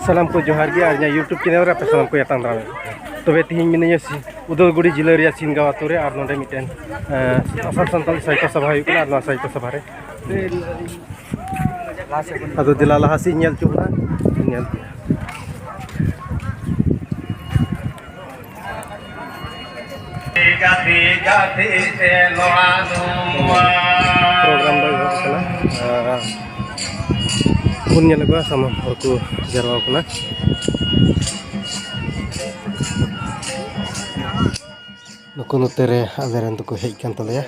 Salam ko johar gi arnya YouTube channel re salam ko yatang rame. Tobe tihin minanya si Udalguri jila ria Singawa tore ar nonde miten asal santal saita sabha yu kala arna saita sabha re. Ado dilala hasi nyel chuna nyel. Program baru kena punya lagu sama aku jarang kena nukun utere aderan tuku heikan tole ya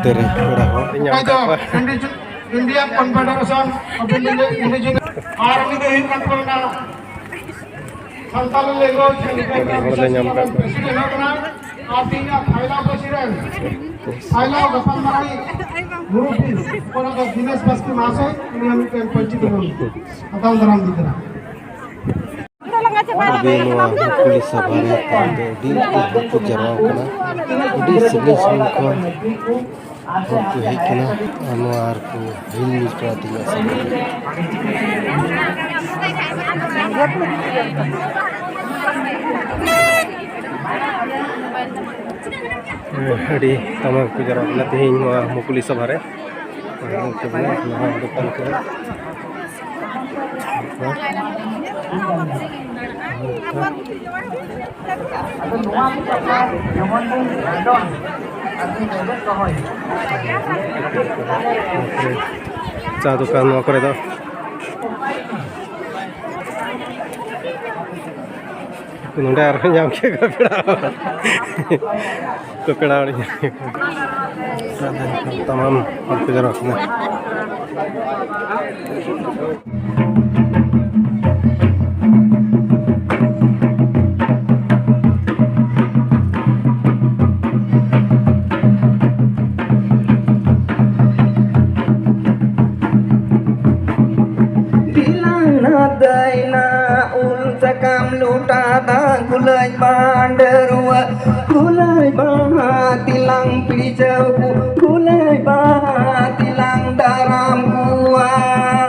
Tere India Confederation of Indigenous Army in control na Santal language president na ating Thailand president Thailand Gopal Marai Murupi और अगर दिनेश बस्ती मासे ini हम के पंचित हो Atau dram दिखरा Abi nuah pulis sabare tande di itu jarang kena di sebelah sini kon aku hikena anu arku hilus perhatian di taman ku jarang kena tihin mu pulis sabare depan ke Cha dukan mau kore do nonde ar nyam ke kapeda ori tamam aku jarak na